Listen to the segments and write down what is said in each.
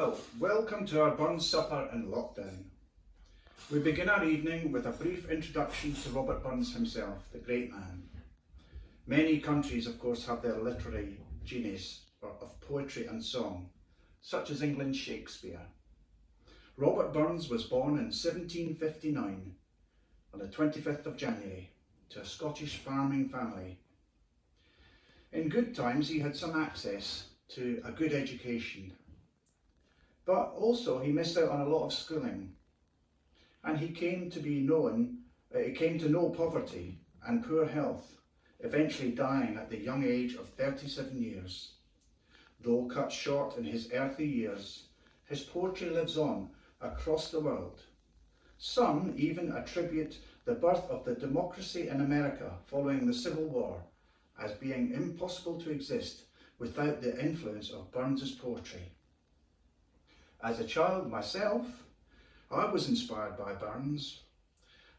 Well, welcome to our Burns supper in lockdown. We begin our evening with a brief introduction to Robert Burns himself, the great man. Many countries, of course, have their literary genius of poetry and song, such as England's Shakespeare. Robert Burns was born in 1759 on the 25th of January to a Scottish farming family. In good times he had some access to a good education, but also he missed out on a lot of schooling, and he came to know poverty and poor health, eventually dying at the young age of 37 years. Though cut short in his earthly years, his poetry lives on across the world. Some even attribute the birth of the democracy in America following the Civil War as being impossible to exist without the influence of Burns's poetry. As a child myself, I was inspired by Burns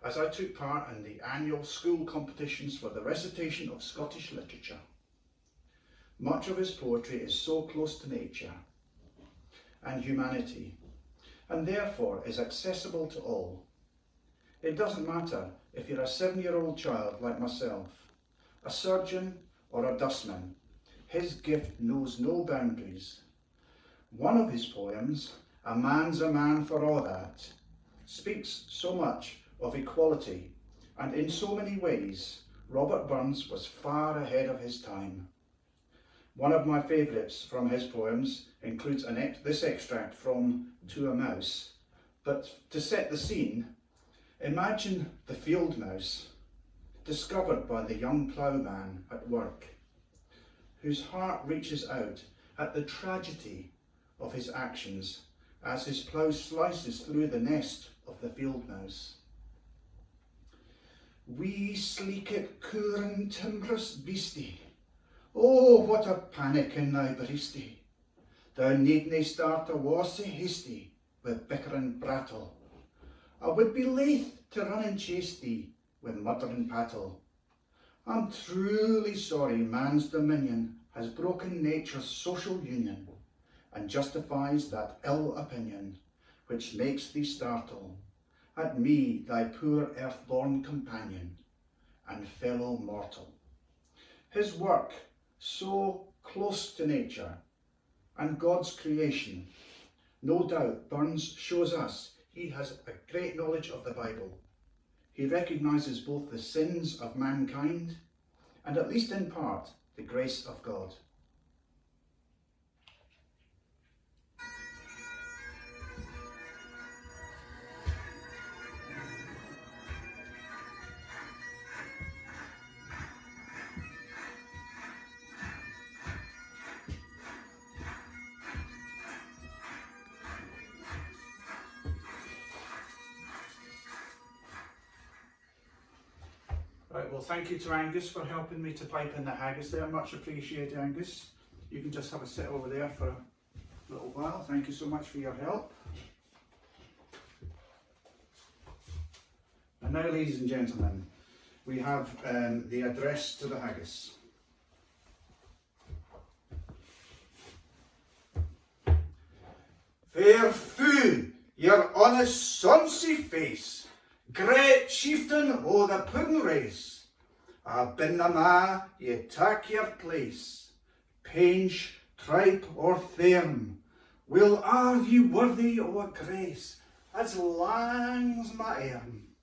as I took part in the annual school competitions for the recitation of Scottish literature. Much of his poetry is so close to nature and humanity, and therefore is accessible to all. It doesn't matter if you're a 7-year-old child like myself, a surgeon or a dustman. His gift knows no boundaries. One of his poems, "A Man's a Man for A' That," speaks so much of equality, and in so many ways, Robert Burns was far ahead of his time. One of my favourites from his poems includes this extract from To a Mouse. But to set the scene, imagine the field mouse, discovered by the young ploughman at work, whose heart reaches out at the tragedy of his actions as his plough slices through the nest of the field mouse. "Wee sleekit coorin' timbrous beastie, oh what a panic in thy breastie. Thou needna start a war sae hasty with bickering brattle. I would be laith to run and chase thee with muttering pattle. I'm truly sorry man's dominion has broken nature's social union, and justifies that ill opinion which makes thee startle at me, thy poor earth-born companion and fellow mortal." His work, so close to nature and God's creation, no doubt Burns shows us he has a great knowledge of the Bible. He recognises both the sins of mankind and, at least in part, the grace of God. Right, well, thank you to Angus for helping me to pipe in the haggis there. Much appreciated, Angus. You can just have a sit over there for a little while. Thank you so much for your help. And now, ladies and gentlemen, we have the address to the haggis. "Fair foo, your honest sonsy face, great chieftain o' the puddin' race, I bin the ma ye tak your place, Penge, tripe or thairm, will are ye worthy o' a grace as lang's my arm.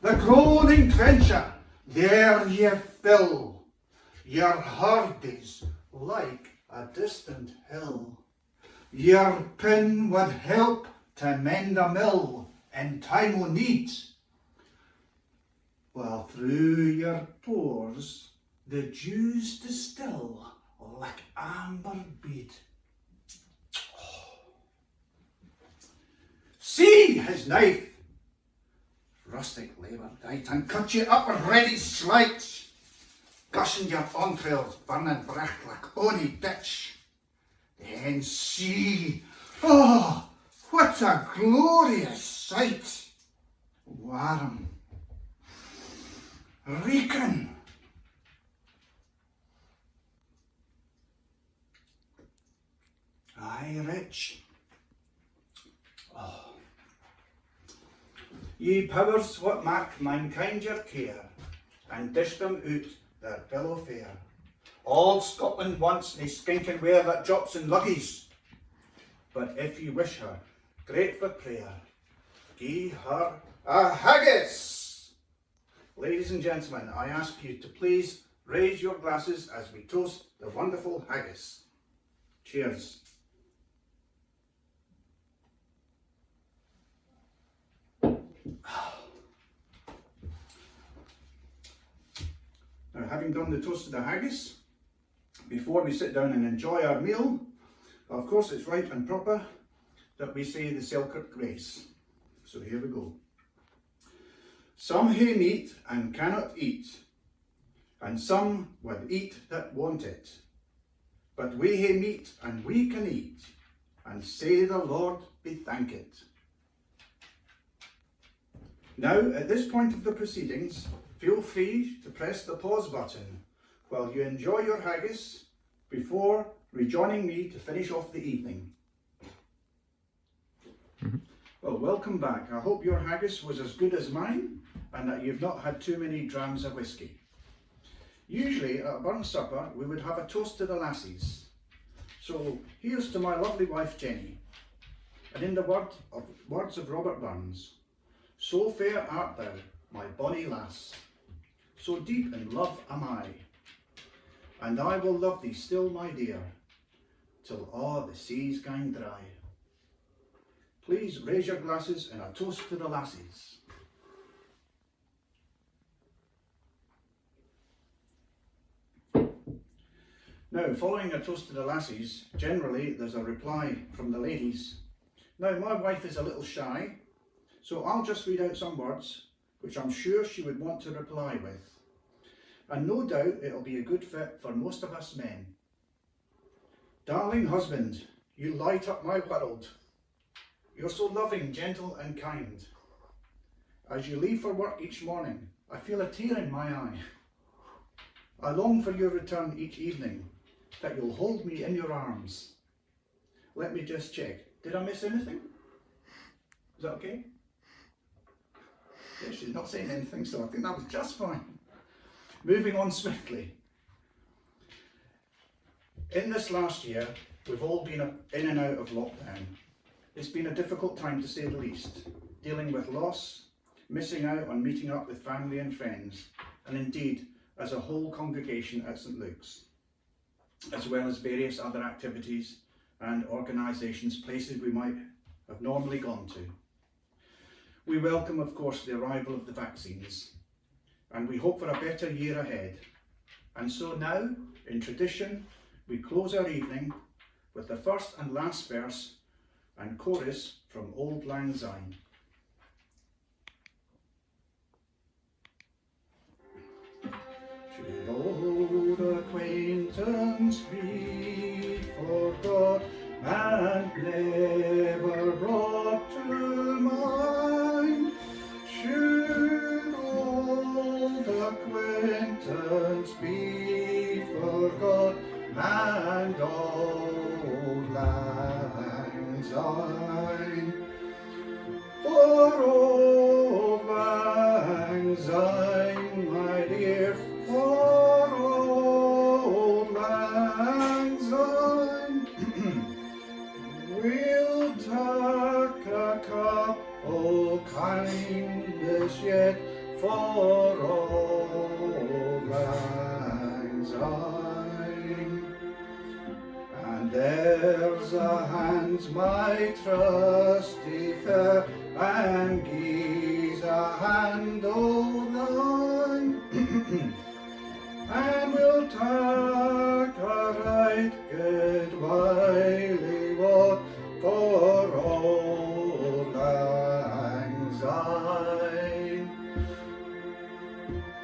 The groaning trencher, there ye fill, your hardies like a distant hill. Your pin would help to mend a mill in time o' need, while through your pores the dews distill like amber bead. See his knife, rustic labour dight, and cut you up with ready slight, gushing your entrails burning breath like ony ditch. Then see, oh, what a glorious sight! Warm, reeking, aye, aye rich. Oh. Ye powers what mak mankind your care, and dish them out their bill of fare. All Scotland wants nae skinking ware that drops in luggies, but if you wish her great for prayer, gie her a haggis. Ladies and gentlemen, I ask you to please raise your glasses as we toast the wonderful haggis. Cheers. Now, having done the toast of the haggis, before we sit down and enjoy our meal, of course it's right and proper that we say the Selkirk Grace. So here we go. Some hae meat and cannot eat, and some would eat that want it. But we hae meat and we can eat, and say the Lord be thanked. Now, at this point of the proceedings, feel free to press the pause button while you enjoy your haggis before rejoining me to finish off the evening. Well, welcome back. I hope your haggis was as good as mine and that you've not had too many drams of whiskey. Usually at a burnt supper we would have a toast to the lassies. So here's to my lovely wife Jenny. And in the words of Robert Burns, so fair art thou, my bonny lass, so deep in love am I, and I will love thee still, my dear, till a' the seas gang dry. Please raise your glasses in a toast to the lassies. Now, following a toast to the lassies, generally there's a reply from the ladies. Now, my wife is a little shy, so I'll just read out some words which I'm sure she would want to reply with. And no doubt it'll be a good fit for most of us men. Darling husband, you light up my world. You're so loving, gentle and kind. As you leave for work each morning, I feel a tear in my eye. I long for your return each evening, that you'll hold me in your arms. Let me just check. Did I miss anything? Is that okay? Yeah, she's not saying anything, so I think that was just fine. Moving on swiftly. In this last year, we've all been in and out of lockdown. It's been a difficult time to say the least, dealing with loss, missing out on meeting up with family and friends, and indeed as a whole congregation at St Luke's, as well as various other activities and organisations, places we might have normally gone to. We welcome, of course, the arrival of the vaccines, and we hope for a better year ahead. And so now, in tradition, we close our evening with the first and last verse and chorus from Auld Lang Syne. Should old acquaintance be forgot and never brought to mind? Should old acquaintance be forgot and Auld Lang Syne? For Auld Lang Syne, my dear, for Auld Lang Syne, we'll take a cup o' kindness yet for Auld Lang Syne. And there's a hand, my trusty fair, and gie's a hand o' thine, and we'll take a right good whiley what for Auld Lang Syne.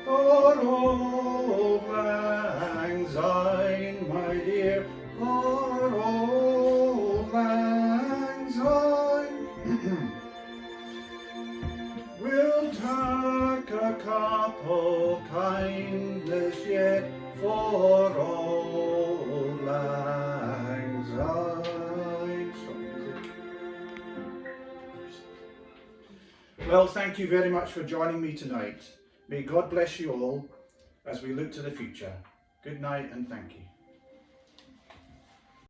For Auld Lang Syne, my dear, for Auld Lang Syne, we'll take a cup o' kindness yet for Auld Lang Syne. Well, thank you very much for joining me tonight. May God bless you all as we look to the future. Good night and thank you.